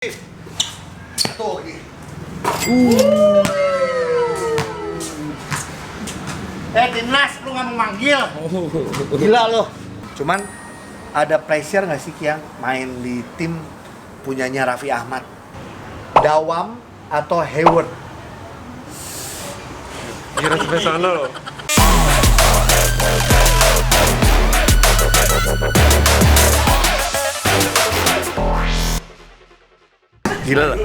Tuh lagi. Timnas, lu nggak mau manggil? Gila lo. Cuman ada pressure nggak sih yang main di tim punyanya Raffi Ahmad, Dawam atau Hayward? Kira sampai sana loh. Gila lah.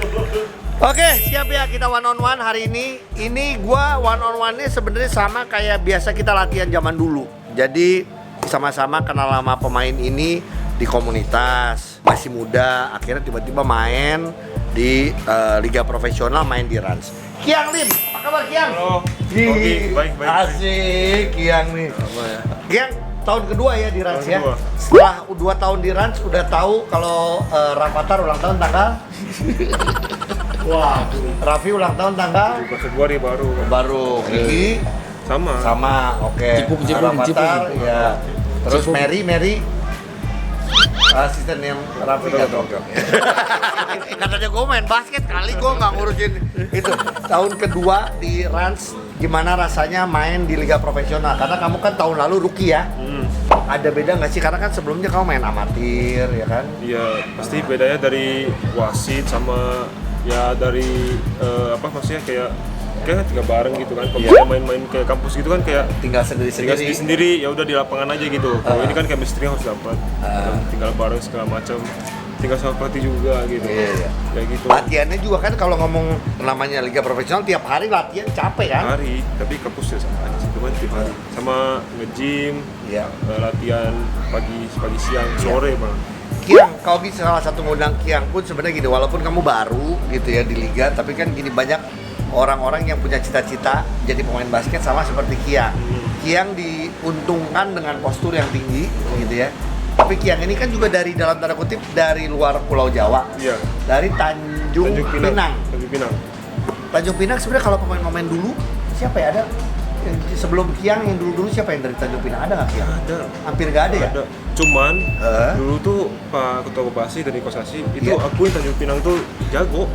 Oke, siap ya kita one on one hari ini. Ini gua one on one-nya sebenarnya sama kayak biasa kita latihan zaman dulu. Jadi sama-sama kenal sama pemain ini di komunitas, masih muda, akhirnya tiba-tiba main di liga profesional, main di Rans. Kiang Lim, apa kabar Kiang? Halo. Di Oke, baik. Asik Kiang nih. Ya? Kiang tahun kedua ya di Rans Tahun ya. kedua. Setelah 2 tahun di Rans udah tahu kalau Rafathar ulang tahun tanggal. Wah, Raffi ulang tahun tanggal Februari baru. Gigi sama, oke. Rafathar ya. Terus Mary asisten yang Raffi ya. Katanya gue main basket kali, gue nggak ngurusin itu. Tahun kedua di Rans, gimana rasanya main di liga profesional? Karena kamu kan tahun lalu rookie ya. Ada beda nggak sih? Karena kan sebelumnya kamu main amatir ya kan? Iya, pasti bedanya dari wasit sama ya dari maksudnya kayak tinggal bareng gitu kan. Kalau kita main-main kayak kampus gitu kan kayak Tinggal tinggal sendiri-sendiri. sendiri ya udah di lapangan aja gitu. Kalau ini kan chemistry harus dapat. Tinggal bareng segala macam. Tinggal sama pelatih juga gitu. Iya. Kayak gitu. Latihannya juga kan kalau ngomong namanya liga profesional tiap hari latihan capek kan? Hari, tapi kampus ya sama aja sih, cuman tiap hari. Sama nge-gym, Iya. latihan pagi siang, sore bang. Kiang, kau bisa salah satu ngundang Kiang pun sebenarnya gini, walaupun kamu baru gitu ya di liga, tapi kan gini banyak orang-orang yang punya cita-cita jadi pemain basket sama seperti Kiang. Kiang diuntungkan dengan postur yang tinggi gitu ya. Tapi Kiang ini kan juga dari dalam tanda kutip dari luar Pulau Jawa. Iya. Dari Tanjung Pinang. Tanjung Pinang. Tanjung Pinang sebenarnya kalau pemain-pemain dulu siapa ya ada? Sebelum Kiang yang dulu siapa yang dari Tanjung Pinang ada nggak Kiang? Ada. Hampir nggak ada ya? Ada. Cuman dulu tuh Pak Ketua Bupasi dan Kosasi itu Iya. akuin Tanjung Pinang tuh jago.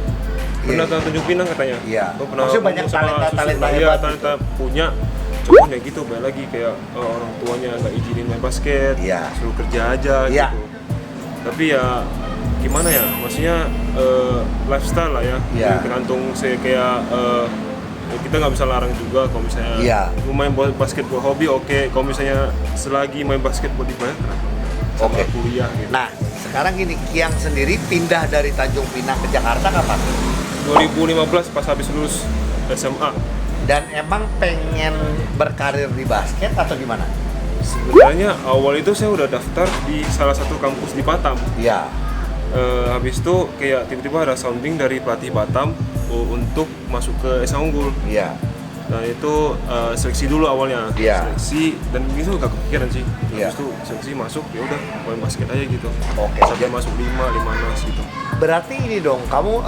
Pernah Iya. Tanjung Pinang katanya. Iya. Oh, pernah Maksudnya banyak ngomong sama talenta-talenta Susi. hebat Iya, gitu. talenta punya. Cuman ya gitu, balik lagi kayak orang tuanya nggak izinin main basket, Iya. suruh kerja aja Iya. gitu. Tapi ya gimana ya, maksudnya lifestyle lah ya. Iya. Tergantung saya kayak kita nggak bisa larang juga kalau misalnya Iya. lu main basket buat hobi, oke. Kalau misalnya selagi main basket buat dibayar, kenapa? Sama Oke. kuliah gitu. Nah, sekarang gini, Kiang sendiri pindah dari Tanjung Pinang ke Jakarta kapan? 2015 pas habis lulus SMA. Dan emang pengen berkarir di basket atau gimana? Sebenarnya awal itu saya udah daftar di salah satu kampus di Batam. Iya. Habis itu kayak tiba-tiba ada sounding dari pelatih Batam untuk masuk ke Esa Unggul. Iya. Dan itu seleksi dulu awalnya. Iya. Seleksi dan itu gak kepikiran sih. Iya. Habis itu seleksi masuk, ya udah main basket aja gitu. Oke. Sampai masuk 5 gitu. Berarti ini dong, kamu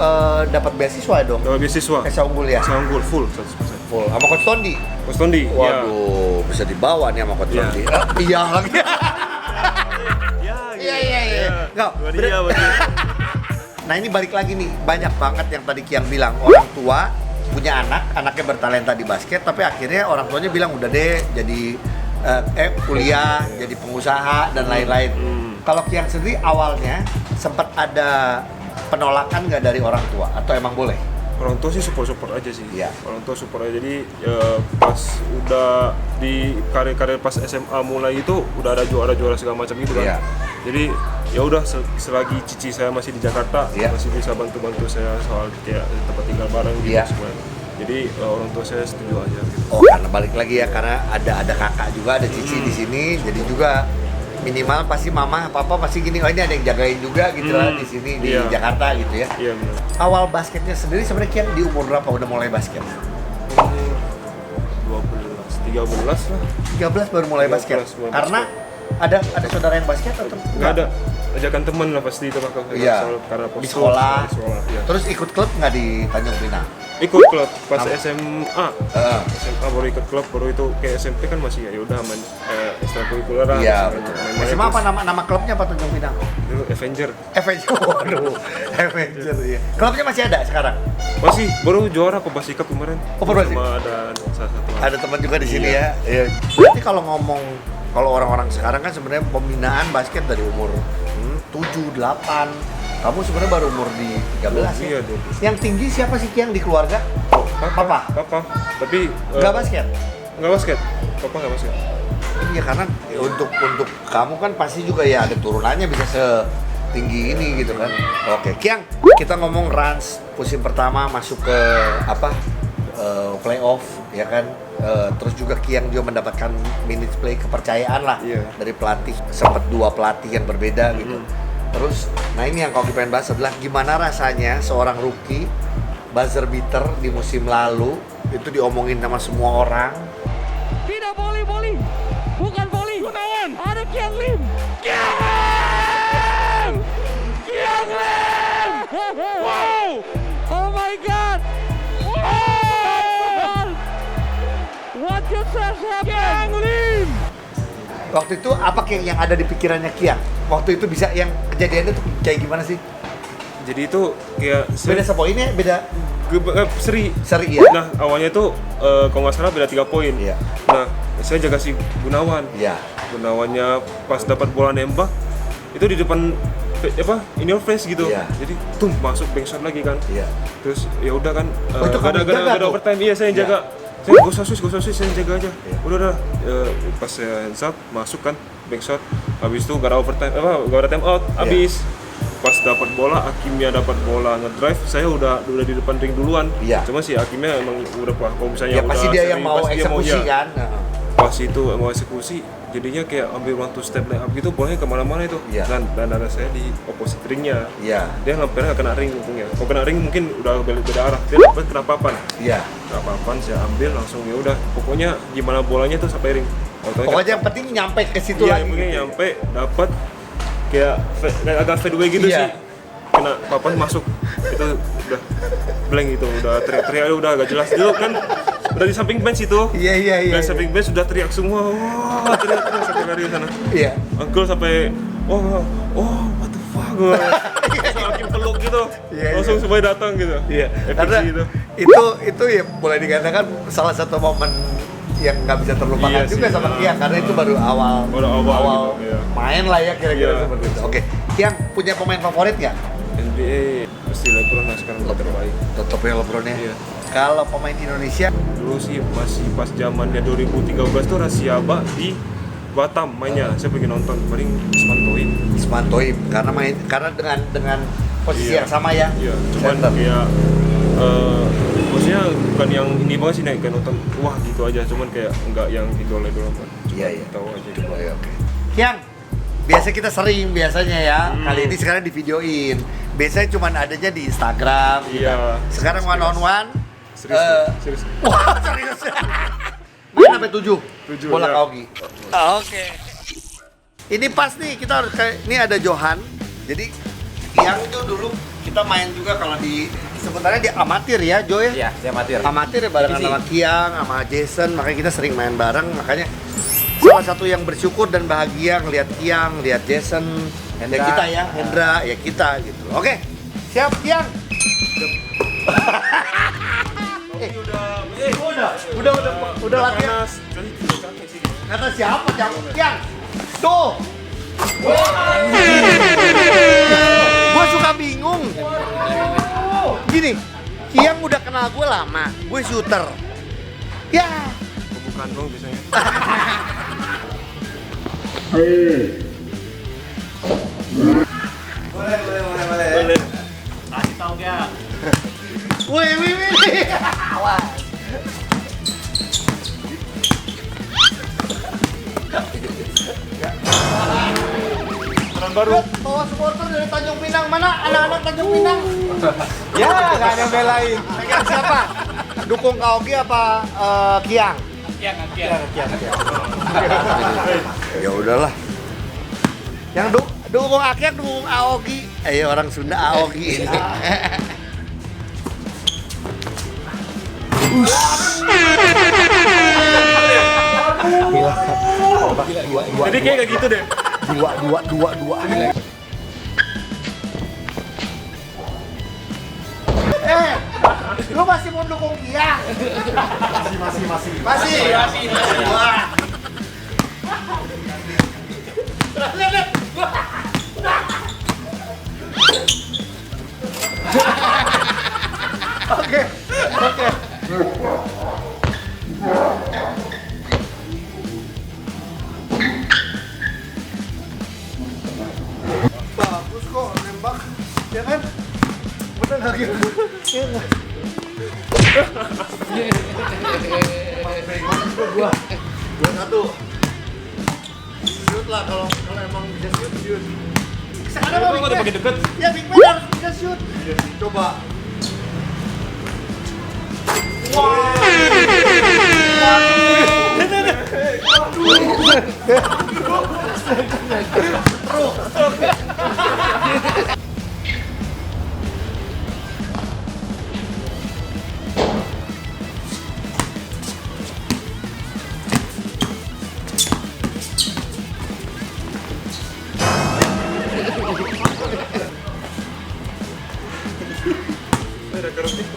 dapat beasiswa dong? Dapat beasiswa. Esa Unggul ya? Esa Unggul full 100%. Full. Sama Coach Tondi? Coach Tondi, iya. Waduh, bisa dibawa nih sama Coach Iya. Tondi. Iya lagi. Iya. Nggak, Buat dia, buat dia. Nah ini balik lagi nih, banyak banget yang tadi Kiang bilang, orang tua punya anaknya bertalenta di basket, tapi akhirnya orang tuanya bilang udah deh jadi kuliah, jadi pengusaha dan lain-lain. Kalau Kiang sendiri awalnya sempat ada penolakan nggak dari orang tua atau emang boleh? Orang tua sih support aja sih. Iya. Orang tua support aja. Jadi pas udah di karir pas SMA mulai itu udah ada juara segala macam gitu kan. Iya. Jadi ya udah selagi cici saya masih di Jakarta, Iya. masih bisa bantu saya soal kayak tempat tinggal bareng gitu Iya. semua. Jadi orang tua saya setuju aja gitu. Oh karena balik lagi ya, karena ada kakak juga, ada cici di sini, jadi juga minimal pasti mama papa pasti gini, oh ini ada yang jagain juga gitu lah di sini di Iya. Jakarta gitu ya. Iya benar. Awal basketnya sendiri sebenarnya Kian di umur berapa udah mulai basket? 13 lah. 13 baru mulai 13 basket. mulai Karena ada saudara yang basket atau Nggak ada. ajakan teman lah pasti itu Pak. Iya. Karena Di sekolah. Di sekolah, ya. Terus ikut klub nggak di Tanjung Pinang? Ikut klub pas SMA. SMA baru ikut klub, baru itu kayak SMP kan masih ya udah main ekstrakurikuler. Iya. SMA apa terus. nama klubnya apa Tanjung Pinang? Itu Avenger. Avenger. Waduh. Avenger ya. Klubnya masih ada sekarang? Masih baru juara Perbasi Cup kemarin. Oh, Perbasi. Sama ada salah satu. Ada teman juga di sini Iya. ya. Iya. Berarti kalau orang-orang sekarang kan sebenarnya pembinaan basket dari umur 7, 8. Kamu sebenarnya baru umur di 13 ya? Iya, 12. Yang tinggi siapa sih Kiang di keluarga? Papa. Tapi Nggak basket? Nggak basket. Papa nggak basket. Iya karena untuk kamu kan pasti juga ya ada turunannya bisa setinggi ini gitu kan. Oke, Kiang, kita ngomong Rans musim pertama masuk ke playoff ya kan. Terus juga Kiang juga mendapatkan minutes play kepercayaan lah dari pelatih, sempat 2 pelatih yang berbeda gitu. Terus, nah ini yang kau pengen bahas adalah gimana rasanya seorang rookie buzzer beater di musim lalu itu diomongin sama semua orang. Tidak volley, bukan volley. Gunawan, ada Kiang Lim. Kiang Lim. Wow. Oh my God. Wow. What just happened? Kiang Lim. Waktu itu apa yang ada di pikirannya Kiang? Waktu itu bisa yang kejadiannya tuh kayak gimana sih? Jadi itu kayak Beda sepoinnya, beda seri. ya? Nah awalnya itu kalau nggak salah beda 3 poin. Iya. Nah saya jaga si Gunawan. Iya. Gunawannya pas dapat bola nembak itu di depan in your face gitu. Iya. Jadi masuk bank shot lagi kan. Iya. Terus ya udah kan itu kamu jaga tuh? overtime. Iya saya Iya. jaga. Saya gak usah switch, saya jaga aja. Iya. Udah pas saya hands up masuk kan back shot. Habis itu gak ada overtime gak ada time out. Habis pas dapat bola, Hakimnya dapat bola ngedrive, saya udah di depan ring duluan. Iya. Cuma si Hakimnya emang udah kalau misalnya Ya pasti udah dia sering, yang mau pasti dia eksekusi iya. kan. Pas itu mau eksekusi, jadinya kayak ambil one two step layup gitu, bolanya kemana-mana itu. Iya. Dan ada saya di opposite ringnya. Iya. Dia hampirnya kena ring untungnya. Kalau kena ring mungkin udah beda arah. Dia dapat kena papan. Iya. Kena papan saya ambil langsung ya udah. Pokoknya gimana bolanya tuh sampai ring. Pokoknya yang penting nyampe ke situ iya, lagi. mungkin gitu. nyampe dapat kayak agak fadeaway gitu Iya. sih. Kena papan masuk itu udah blank itu udah teriak udah agak jelas dulu kan udah di samping bench itu. Iya. Dari samping bench sudah teriak semua. Wah, teriak sampai lari sana. Iya. Uncle sampai what the fuck. Makin peluk gitu. Iya, langsung iya. supaya datang gitu. Iya. Epic Karena sih itu. itu ya boleh dikatakan salah satu momen yang nggak bisa terlupakan Iya juga sih. sama Kiang karena itu baru awal Awal gitu, iya. main lah ya kira-kira Iya. seperti itu. Oke, Kiang punya pemain favorit nggak? NBA pasti LeBron lah sekarang udah terbaik. Tetep ya LeBron ya. Iya. Kalau pemain Indonesia, Dulu sih masih pas zamannya 2013 tuh Rasiaba di Batam mainnya. Saya pergi nonton paling Ismantoin. Ismantoim karena dengan posisi Iya. yang sama ya. Iya, cuman Center. kayak maksudnya bukan yang ini banget sih kayak nonton wah gitu aja, cuman kayak enggak yang idola-idola banget. Iya, iya. Tahu aja. Coba ya, oke. Kiang, biasanya ya. Kali ini sekarang di videoin. Biasanya cuma adanya di Instagram. gitu. Iya. Sekarang one on one. Serius. Wah, serius. Main sampai 7. Bola ya. Kaogi. Oke. Ini pas nih kita harus ini ada Johan. Jadi Kiang itu dulu kita main juga kalau di sebenarnya di amatir ya, Jo ya. Iya, saya amatir. Amatir ya barengan Divisi. sama Kiang, sama Jason, makanya kita sering main bareng. Makanya salah satu yang bersyukur dan bahagia ngelihat Kiang, lihat Jason, Hendra. ya kita ya, Hendra, ya kita gitu. Oke, siap Kiang. Udah latihan. Kata siapa Kiang? Tuh. Gua suka bingung. Gini, Kiang udah kenal gue lama, gue shooter. Ya, Bukan dong biasanya. boleh. Kasih tahu ya. Wih. Awas. Peran baru. Bawa supporter dari Tanjung Pinang, mana anak-anak Tanjung Pinang? Ya, nggak ada yang belain. Pegang siapa? Dukung Kaogi apa Kiang? Kiang. Ya udahlah. Yang Dukung Akyang, dukung Aogi. Orang Sunda Aogi. Jadi kayak gitu deh. Dua. Lu masih mau dukung Kiang? Masih. Wah. Lihat. Oke. Bagus kok nembak, ya kan? Bener nggak gitu? Iya nggak? Dua satu. Shoot lah kalau emang bisa shoot. Sekarang mau makin deket. Ya Big Man harus bisa shoot. Coba.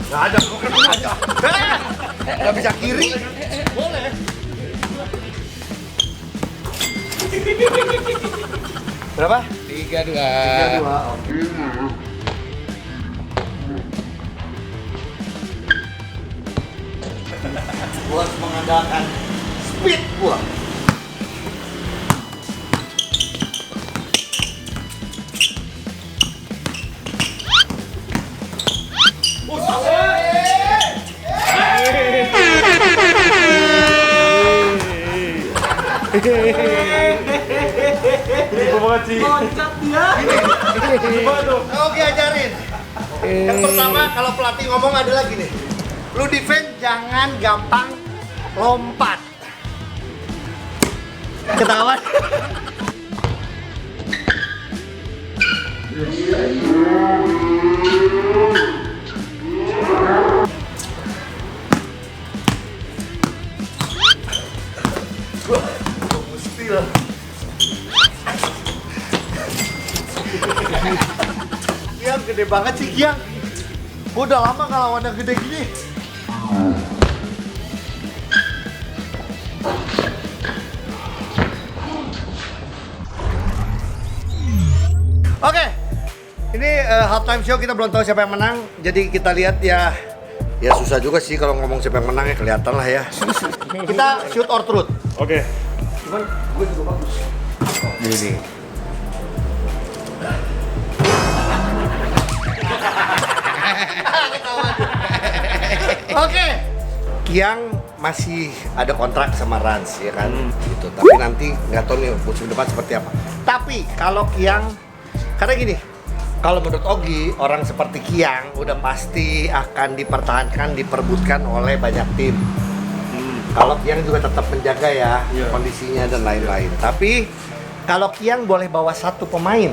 Nggak ada, nggak bisa kiri. Boleh. Berapa? 3-2. Gua harus mengandalkan speed gua. Ini banget sih. Loncat dia. Oke, ajarin. Yang pertama kalau pelatih ngomong adalah gini. Lu defense jangan gampang lompat. Ketahuan. Kiang gede banget sih Kiang. Gua udah lama nggak lawan yang gede gini. Oke, ini halftime show, kita belum tahu siapa yang menang. Jadi kita lihat ya susah juga sih kalau ngomong siapa yang menang, ya kelihatan lah ya. Kita shoot or truth. Oke. Cuman gue juga bagus. Gini. Oke. Kiang masih ada kontrak sama Rans ya kan, gitu. Tapi nanti nggak tahu nih musim depan seperti apa. Tapi kalau Kiang, karena gini, kalau menurut Ogi, orang seperti Kiang udah pasti akan dipertahankan, diperbutkan oleh banyak tim. Kalau Kiang juga tetap menjaga ya kondisinya dan lain-lain. Tapi kalau Kiang boleh bawa satu pemain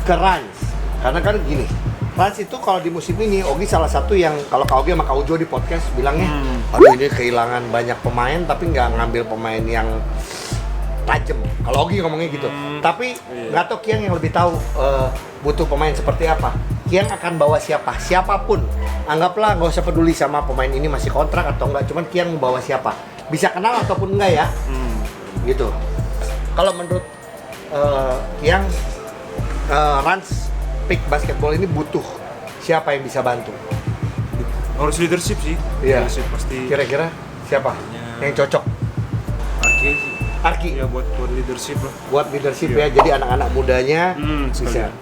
ke Rans, karena kan gini, Rans itu kalau di musim ini Ogi salah satu yang kalau Kak Ogi sama Kak Ujo di podcast bilangnya, aduh ini kehilangan banyak pemain tapi nggak ngambil pemain yang tajam. Kalau Ogi ngomongnya gitu. Tapi nggak tahu Kiang yang lebih tahu butuh pemain seperti apa. Kiang akan bawa siapapun. Anggaplah nggak usah peduli sama pemain ini masih kontrak atau enggak, cuman Kiang mau bawa siapa. Bisa kenal ataupun enggak ya. Gitu. Kalau menurut Kiang, Rans pick basketball ini butuh siapa yang bisa bantu? Harus leadership sih. Iya. Leadership pasti. Kira-kira siapa yang cocok? Arki. Arki. Ya buat leadership lah. Buat leadership ya. Jadi anak-anak mudanya bisa. sekalian.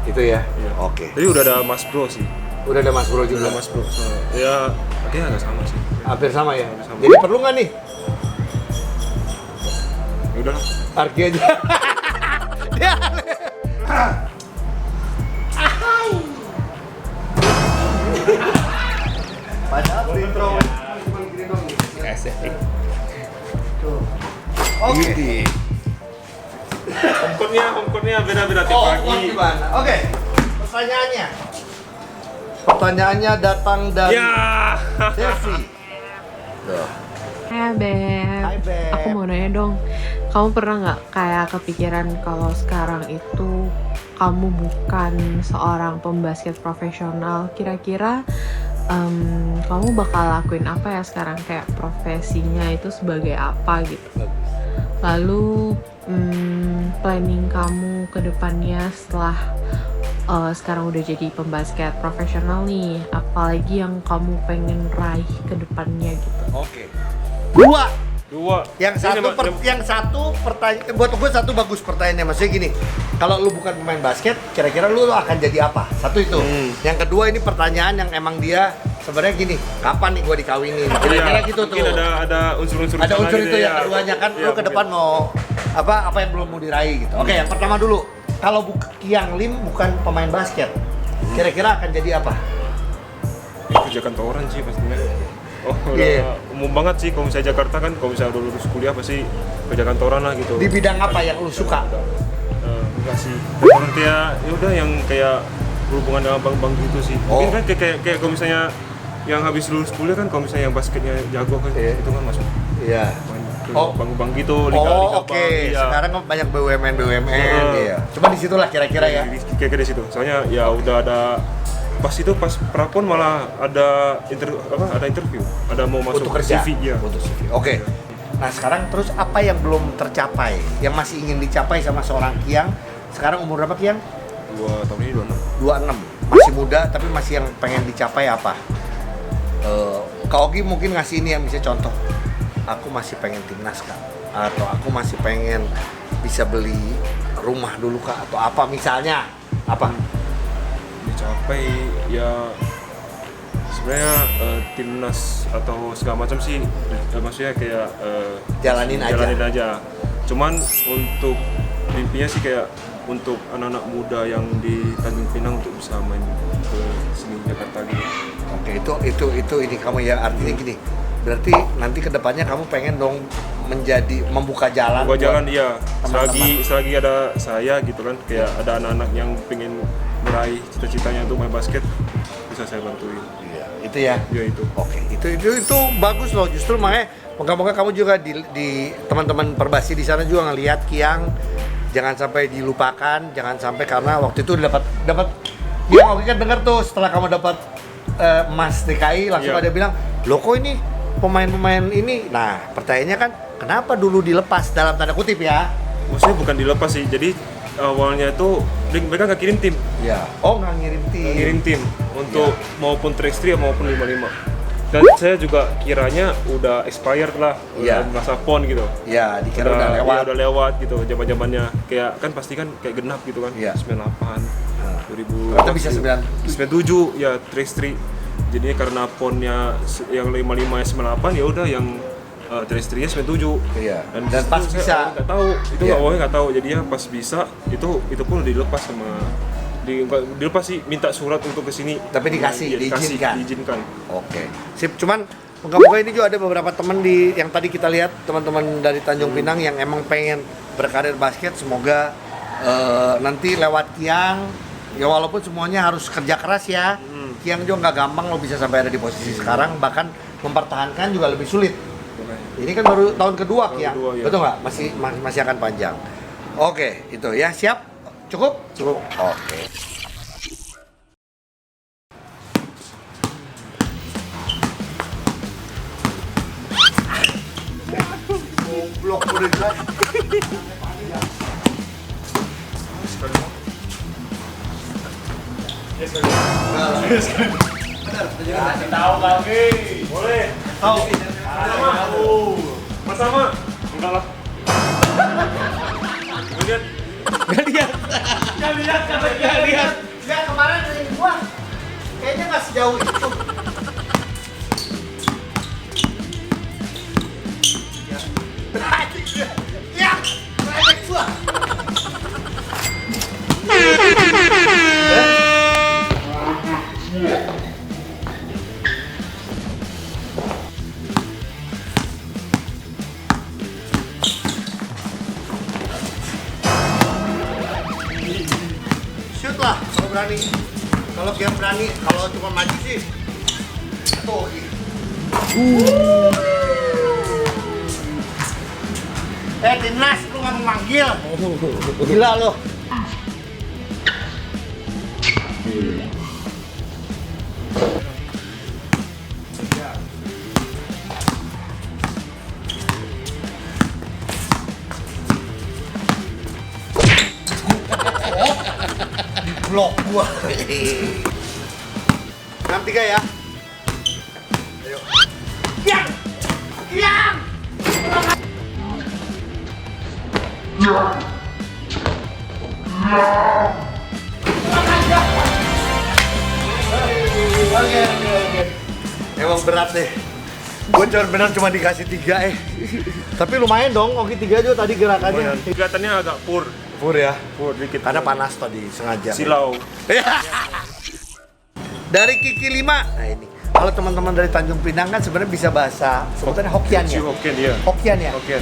Itu ya. Iya. Oke. Jadi udah ada Mas Bro sih. Udah ada Mas Bro juga. Udah Mas Bro. Ya, kayaknya agak sama sih. Hampir sama ya. Sama. Jadi perlu nggak nih? Ya udah. Arki aja. Dia. Padahal intro cuma gini dong. Oke. home court-nya beda-beda tiap pagi. Gimana? Oke. Pertanyaannya datang dari Ya. Devi. Tuh. Hai Beb. Hai, Beb. Aku mau nanya dong, kamu pernah nggak kayak kepikiran kalau sekarang itu kamu bukan seorang pembasket profesional, kira-kira kamu bakal lakuin apa ya sekarang, kayak profesinya itu sebagai apa gitu? Lalu planning kamu ke depannya setelah sekarang udah jadi pembasket profesional nih, apalagi yang kamu pengen raih ke depannya gitu? Oke. Dua. Yang satu pertanyaan buat gue, satu bagus pertanyaannya, maksudnya gini, kalau lu bukan pemain basket, kira-kira lu akan jadi apa? Satu itu. Yang kedua ini pertanyaan yang emang dia sebenarnya gini, kapan nih gue dikawinin? Kira-kira gitu tuh. Mungkin ada unsur-unsur Ada unsur gitu itu ya. yang keduanya kan, Iya, lu ke depan mau apa yang belum mau diraih gitu. Oke, yang pertama dulu, kalau Kiang Lim bukan pemain basket, kira-kira akan jadi apa? Kerja kantoran sih pastinya. Oh, Iya. umum banget sih kalau misalnya Jakarta kan, kalau misalnya udah lulus kuliah pasti kerja kantoran lah gitu. Di bidang apa yang lu suka? Enggak sih. Kantoran kayak ya udah yang kayak berhubungan dengan bank-bank gitu sih. Mungkin kan kayak kalau misalnya yang habis lulus kuliah kan, kalau misalnya yang basketnya jago kan, itu kan masuk Iya. bank-bank gitu, liga-liga Oke. bank. Iya. Sekarang kan banyak BUMN, iya. Cuma di situlah kira-kira ya. Kayak di situ. Soalnya ya udah ada pas prapon malah ada interview, ada mau masuk Untuk kerja. CV ya. Untuk CV. Oke. Nah, sekarang terus apa yang belum tercapai? Yang masih ingin dicapai sama seorang Kiang? Sekarang umur berapa Kiang? 2 tahun ini 26. 26. Masih muda tapi masih yang pengen dicapai apa? Kak Ogi mungkin ngasih ini yang bisa contoh. Aku masih pengen timnas Kak, atau aku masih pengen bisa beli rumah dulu Kak, atau apa misalnya? Apa? Dicapai ya sebenarnya timnas atau segala macam sih, maksudnya kayak Jalanin aja. Cuman untuk mimpinya sih kayak untuk anak-anak muda yang di Tanjung Pinang untuk bisa main ke sini Jakarta gitu. Oke, itu ini kamu ya, artinya gini. Berarti nanti kedepannya kamu pengen dong membuka jalan. Membuka jalan iya. teman-teman. Selagi ada saya gitu kan, kayak ada anak-anak yang pengen meraih cita-citanya untuk main basket, bisa saya bantuin. Iya, itu ya. Ya itu. Oke, itu bagus loh. Justru makanya moga-moga kamu juga di teman-teman Perbasi di sana juga ngelihat Kiang jangan sampai dilupakan, jangan sampai karena waktu itu dapat ya oke kan dengar tuh setelah kamu dapat emas DKI langsung ada bilang, "Loh kok ini pemain-pemain ini?" Nah, pertanyaannya kan kenapa dulu dilepas dalam tanda kutip ya? Maksudnya bukan dilepas sih. Jadi awalnya itu mereka nggak kirim tim. Ya. Oh, nggak ngirim tim. Untuk maupun Track 3 maupun 55. Dan saya juga kiranya udah expired lah, Iya. udah masa PON gitu. Ya, dikira udah lewat. Iya, udah lewat gitu zaman-zamannya. Kayak kan pasti kan kayak genap gitu kan. Iya. 98, 2000. Atau bisa 97 ya Track 3. Jadinya karena PON-nya yang 55 ya 98, ya udah yang Track 3-nya 97. Iya. Dan disitu pas saya bisa. nggak tahu, itu Iya. awalnya nggak tahu. Jadinya pas bisa itu pun dilepas sama dilepas sih, minta surat untuk kesini. Tapi dikasih, Iya, diizinkan. diizinkan. Oke, sip. Cuman moga-moga ini juga ada beberapa teman yang tadi kita lihat, teman-teman dari Tanjung Pinang yang emang pengen berkarir basket. Semoga nanti lewat Kiang, ya walaupun semuanya harus kerja keras ya. Kiang juga nggak gampang lo bisa sampai ada di posisi sekarang, bahkan mempertahankan juga lebih sulit. Ini kan baru tahun kedua Kiang, kedua, ya. betul nggak? Masih akan panjang. Oke, itu ya, siap. Cukup? Oke. Goblok udah jelas. Kasih tahu kami. Boleh. Tahu. Sama. Enggak lah. Kemudian Nggak, kemarin dari gua kayaknya nggak sejauh itu. Ya, pendek gua. Kiang berani, kalau cuma maju sih. Tuh. Timnas, lu nggak mau manggil? Gila lo. Blok gua. 6-3 ya. Ayo. Kiang! Kiang! Oke. Emang berat deh. Gue cuma dikasih 3 Tapi lumayan dong, Oki 3 juga tadi gerakannya. Kelihatannya agak pur Ya. pur dikit. Karena panas tadi sengaja. Silau. Dari Kiki 5. Nah ini. Kalau teman-teman dari Tanjung Pinang kan sebenarnya bisa bahasa sebutannya Hokkien ya. Hokkien ya. Hokkien ya. Hokkien.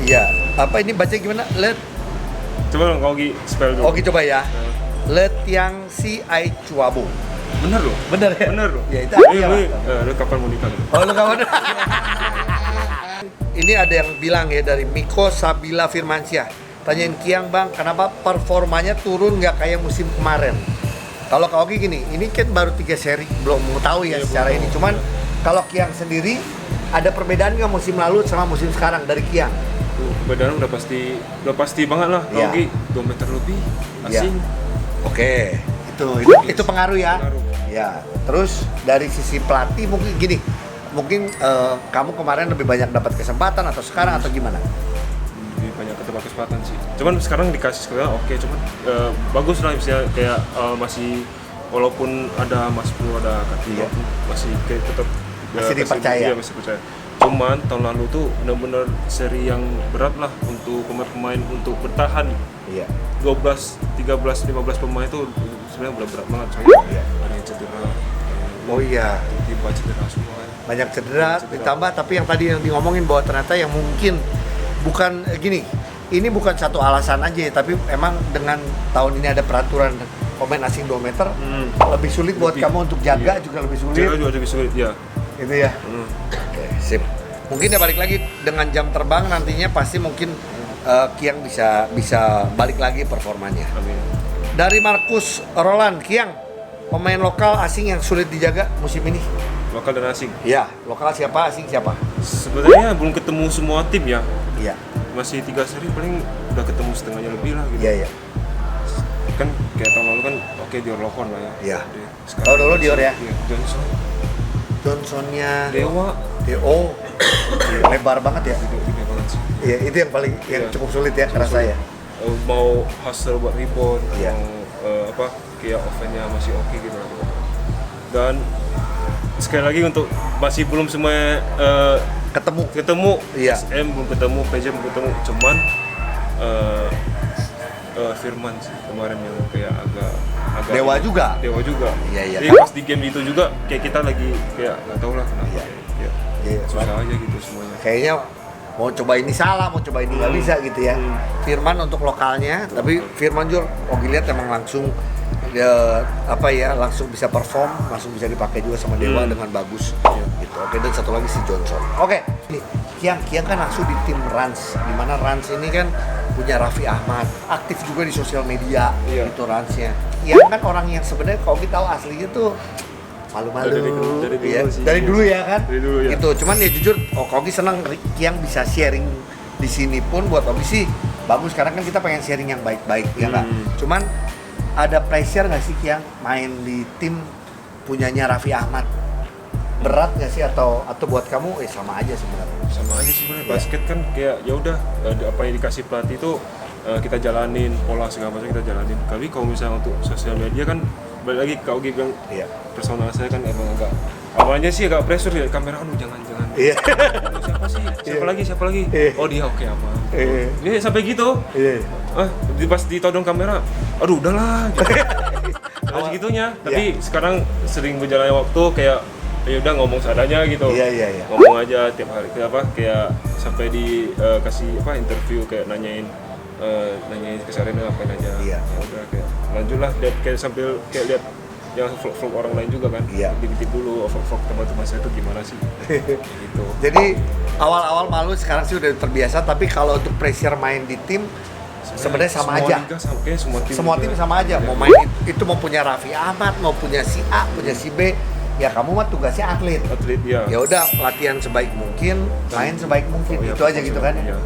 Iya. Apa ini baca gimana? Let. Coba dong Ogi spell dulu. Oki coba ya. Let yang si ai chuabu. Bener loh. Bener ya? Bener loh. Ya itu Iya, artinya. lu kapan mau nikah? Oh lu kawan. Ini ada yang bilang ya dari Miko Sabila Firmansyah. Tanyain Kiang bang, kenapa performanya turun nggak kayak musim kemarin? Kalau Kak Oki gini, ini kan baru 3 seri, belum mau tahu ya secara ini. Cuman kalau Kiang sendiri, ada perbedaan nggak musim lalu sama musim sekarang dari Kiang? Perbedaan udah pasti banget lah. Iya. Ogi 2 meter lebih, asing. Oke, itu pengaruh ya. Pengaruh. Ya, terus dari sisi pelatih mungkin gini, mungkin kamu kemarin lebih banyak dapat kesempatan atau sekarang atau gimana? Lebih banyak kesempatan sih. Cuman sekarang dikasih sekolah oke, cuman bagus lah misalnya kayak masih walaupun ada Mas Bro, ada Kaki, Iya. masih kayak tetap Masih dipercaya. Iya, masih percaya. Cuman tahun lalu tuh benar-benar seri yang berat lah untuk pemain-pemain untuk bertahan. Iya. 12, 13, 15 pemain itu sebenarnya udah berat banget soalnya. Iya. Ada yang cedera. Oh iya. Tiba cedera semua. Banyak cedera, ditambah tapi yang tadi yang ngomongin bahwa ternyata yang mungkin bukan gini, ini bukan satu alasan aja, tapi emang dengan tahun ini ada peraturan pemain asing 2 meter, lebih sulit buat kamu untuk jaga, juga lebih sulit. Jaga juga lebih sulit, ya. Gitu ya. Oke, sip. Mungkin ya balik lagi dengan jam terbang nantinya pasti mungkin Kiang bisa balik lagi performanya. Amin. Dari Markus Roland, Kiang, pemain lokal asing yang sulit dijaga musim ini? Lokal dan asing. Ya, lokal siapa, asing siapa? Sebenarnya belum ketemu semua tim ya. Iya. Masih 3 seri paling udah ketemu setengahnya lebih lah gitu. Iya, iya. Kan kayak tahun lalu kan oke Dior Lohon lah ya. Iya. Sekarang Tahun lalu Dior ya? Iya, Johnsonnya Dewa. Oh, lebar banget ya. Itu banget sih. Iya, itu yang paling yang Iya. cukup sulit ya kerasa ya. Mau hustle buat rebound, Iya. mau kayak offense-nya masih oke gitu lah. Dan sekali lagi untuk masih belum semua ketemu. Iya. SM belum ketemu, PJ belum ketemu, cuman Firman sih kemarin yang kayak agak Dewa juga. Iya, iya. Jadi pas di game itu juga kayak kita lagi kayak nggak tahu lah kenapa. Iya. Ya, Iya, susah aja gitu semuanya. Kayaknya mau coba ini salah, mau coba ini nggak bisa gitu ya. Firman untuk lokalnya, tapi Firman juga Ogi lihat emang langsung langsung bisa perform, langsung bisa dipakai juga sama Dewa dengan bagus. Gitu. Oke, dan satu lagi si Johnson. Oke, ini Kiang kan langsung di tim Rans, di mana Rans ini kan punya Raffi Ahmad, aktif juga di sosial media, gitu Ransnya. Kiang kan orang yang sebenarnya kalau kita tahu aslinya tuh malu-malu, dari dulu ya kan, Dari dulu, ya. gitu. Cuman ya jujur, Ogi senang Kiang bisa sharing di sini pun buat Ogi sih bagus. Karena kan kita pengen sharing yang baik-baik, ya nggak. Cuman ada pressure nggak sih Kiang main di tim punyanya Raffi Ahmad? Berat nggak sih atau buat kamu sama aja sebenarnya? Sama aja sih sebenarnya. Basket kan kayak ya udah apa yang dikasih pelatih itu kita jalanin, pola segala macam kita jalanin. Tapi kalau misalnya untuk sosial media kan balik lagi Kak Ogi bilang personal saya kan emang agak awalnya sih agak pressure ya, kamera aduh jangan Iya. siapa sih siapa lagi oh dia oke aman ini sampai gitu pas ditodong kamera aduh udahlah gitu. Harus segitunya tapi sekarang sering berjalannya waktu kayak ya udah ngomong seadanya gitu. Iya. Ngomong aja tiap hari kayak sampai di kasih interview kayak nanyain kesehariannya ngapain aja. Iya. Ya udah kayak lanjutlah kayak sambil kayak lihat yang vlog orang lain juga kan. Iya. Ditip dulu vlog teman-teman saya itu gimana sih. Gitu. Jadi awal-awal malu, sekarang sih udah terbiasa. Tapi kalau untuk pressure main di tim sebenarnya sama aja. Liga kayaknya Semua tim sama aja. Mau main itu mau punya Raffi Ahmad, mau punya si A, punya si B. Ya kamu mah tugasnya atlet. Atlet ya. Ya udah latihan sebaik mungkin, main sebaik mungkin. Iya, itu aja gitu kan. Iya.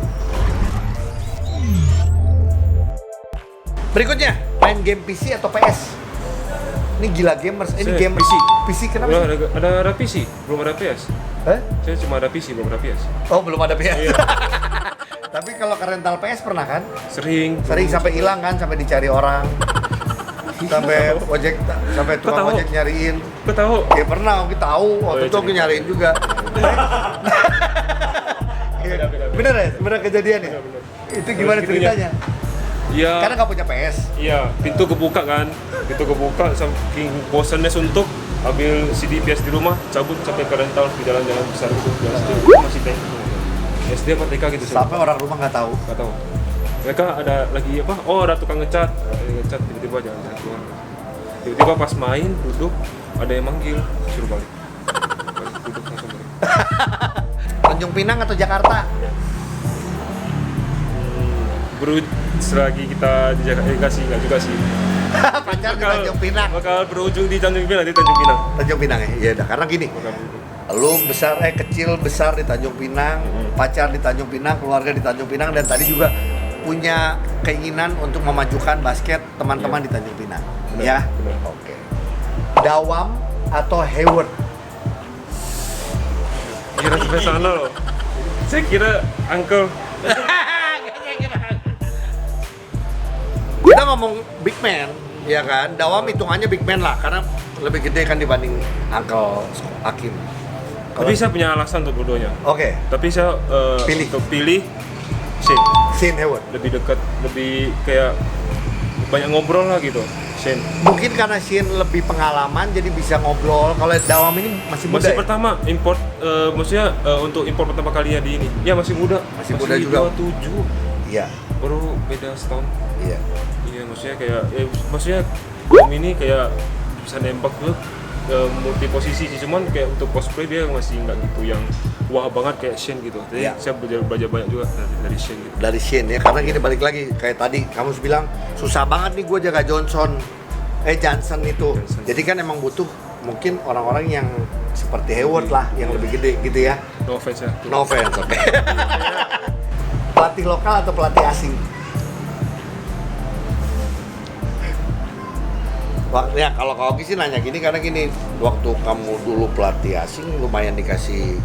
Berikutnya, main game PC atau PS? Ini gila gamers. Ini Saya game PC. PC kenapa Udah, sih? ada PC, belum ada PS. Hah? Saya cuma ada PC, belum ada PS. Oh, belum ada PS. Iya. Tapi kalau ke rental PS pernah kan? Sering Sampai hilang kan, sampai dicari orang. Sampai ojek, sampai tukang tahu? ojek nyariin. Kau tahu? Ya pernah, Oki tahu. Waktu iya, itu Oki cerita. nyariin juga. Beda. Bener ya? Bener kejadian ya? Bener. Itu gimana Terus gitunya. ceritanya? Iya. Karena nggak punya PS. Iya, pintu kebuka kan. Pintu kebuka saking bosannya suntuk, ambil CD PS di rumah, cabut sampai ke rental di jalan-jalan besar gitu. Jalan SD masih tank. SD apa TK gitu. Sampai orang rumah nggak tahu. Nggak tahu. Mereka ada lagi apa? Oh, ada tukang ngecat. Ngecat tiba-tiba jalan-jalan keluar. Tiba-tiba pas main duduk ada yang manggil, suruh balik. Duduk langsung balik. Tanjung Pinang atau Jakarta? Bro, selagi kita di Jakarta, nggak juga sih. Pacar di Tanjung Pinang. Bakal berujung di Tanjung Pinang, di Tanjung Pinang. Tanjung Pinang ya? Iya dah, karena gini. Lu kecil besar di Tanjung Pinang, pacar di Tanjung Pinang, keluarga di Tanjung Pinang, dan tadi juga punya keinginan untuk memajukan basket teman-teman di Tanjung Pinang. Benar, Ya? benar. Oke. Dawam atau Hayward? Kira sampai sana loh. Saya kira Uncle. Kita ngomong big man, ya kan? Dawam hitungannya big man lah, karena lebih gede kan dibanding Uncle Hakim. Tapi saya punya alasan untuk berduanya. Oke, Tapi saya Pilih. untuk pilih Shane. Shane Hayward. Lebih dekat, lebih kayak banyak ngobrol lah gitu. Shane. Mungkin karena Shane lebih pengalaman, jadi bisa ngobrol. Kalau Dawam ini masih muda. Masih Ya? pertama import, maksudnya untuk import pertama kalinya di ini. Ya masih muda. Masih muda juga. 27. Iya, Baru beda setahun. iya. Iya, maksudnya kayak, maksudnya Dom ini kayak bisa nembak tuh multi posisi sih, cuman kayak untuk cosplay dia masih nggak gitu yang wah banget kayak Shane gitu. Jadi Iya. saya belajar banyak juga dari Shane gitu. Dari Shane ya, karena gini balik lagi kayak tadi kamu bilang susah banget nih gue jaga Johnson itu. Johnson. Jadi kan emang butuh mungkin orang-orang yang seperti Hayward lah, yang lebih gede gitu ya. No offense ya. No offense, oke. Pelatih lokal atau pelatih asing? Ya kalau kau sih nanya gini karena gini, waktu kamu dulu pelatih asing lumayan dikasih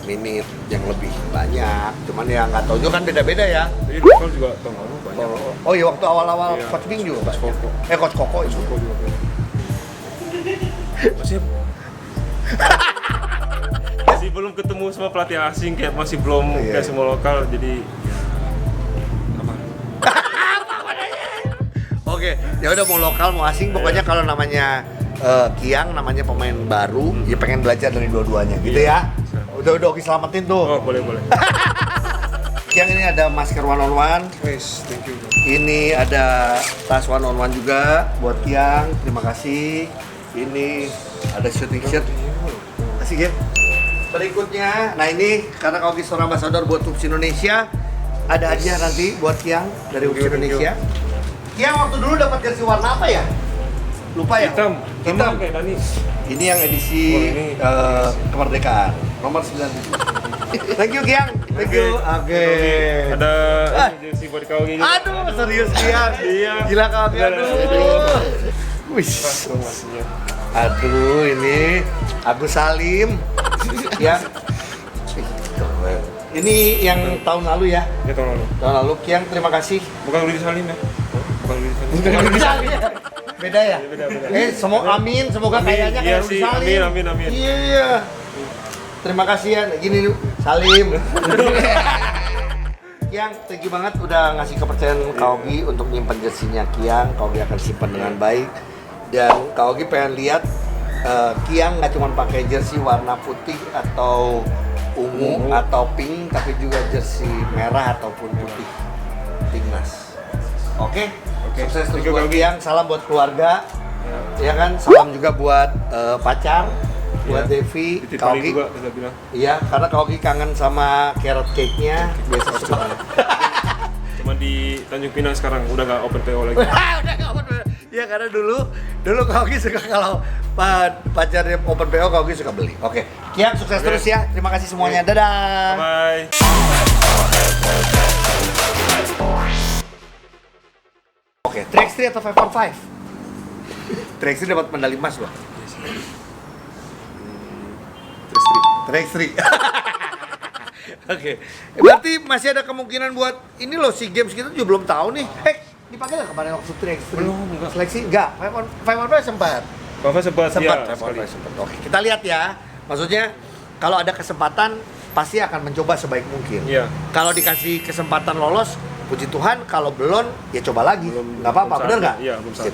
minit yang lebih banyak, cuman ya nggak tahu juga kan beda-beda ya. Jadi lokal juga tahun lalu banyak. Oh iya, waktu awal-awal Iya. Coach Bing juga Coach banyak. Koko. Coach Koko itu. Koko juga banyak. Masih belum ketemu sama pelatih asing, kayak masih belum Iya. kayak semua lokal, jadi apa? Oke, ya udah mau lokal mau asing, pokoknya kalau namanya Kiang, namanya pemain baru, ya pengen belajar dari dua-duanya gitu Iya. ya. Udah Oki selamatin tuh. Oh boleh. Kiang ini ada masker one on one. Yes, thank you. Ini ada tas one on one juga buat Kiang. Terima kasih. Ini ada shooting shirt. Kasih ya. Berikutnya, nah ini karena kau seorang ambassador buat Ups Indonesia, ada hadiah nanti buat Kiang dari Ups Thank you. Indonesia. Kiang waktu dulu dapat jersey warna apa ya? Lupa ya? Hitam kayak Dani. Ini yang edisi Oh, ini. kemerdekaan nomor 97. Thank you Kiang. Thank you. Oke. Ada Ah. jersey buat kau gini. Aduh, serius Kiang. Iya. Gila kau Kiang. Aduh. Wih. Promosinya. Aduh, ini Agus Salim. Ya. Ini yang tahun lalu ya. Ya tahun lalu. Tahun lalu Kiang, terima kasih. Bukan Rudi Salim ya? Bukan Rudi Salim. Beda ya? Beda. Semoga amin, semoga Amin. kayaknya Iya kayak Rudi sih, Salim. amin. Iya. Terima kasih ya. Gini Salim. Kiang, thank you banget udah ngasih kepercayaan Kak Ogi untuk nyimpen jersinya Kiang. Kak Ogi akan simpan dengan baik. Dan Kak Ogi pengen lihat Kiang nggak cuma pakai jersey warna putih atau ungu atau pink, tapi juga jersey merah ataupun putih timnas. Oke? Oke. Sukses terus Thank you, buat Kak Ogi. Kiang. Salam buat keluarga. Ya kan, salam juga buat pacar, buat Devi, Titip Kaoki. juga kita bilang. Iya, karena Kaoki kangen sama carrot cake-nya. Biasa suka. Cuma di Tanjung Pinang sekarang udah nggak open PO lagi. Udah nggak open PO. Iya, karena dulu Kaoki suka kalau pacarnya open PO, Kaoki suka beli. Oke, Kian sukses terus ya. Terima kasih semuanya. Dadah. Bye. Oke, Track 3 atau 5-on-5? Track 3 dapat medali emas loh. Track 3. Oke, berarti masih ada kemungkinan buat ini loh, SEA Games kita juga belum tahu nih. Dipakai nggak kemarin waktu Track 3? Belum, enggak. Seleksi? Enggak, 5-on-5 sempat. Bapak sempat ya, sekali. Sempat. Oke, kita lihat ya. Maksudnya kalau ada kesempatan pasti akan mencoba sebaik mungkin. Iya. Kalau dikasih kesempatan lolos, puji Tuhan. Kalau belum, ya coba lagi. Nggak apa-apa, bener nggak? Iya, belum saatnya.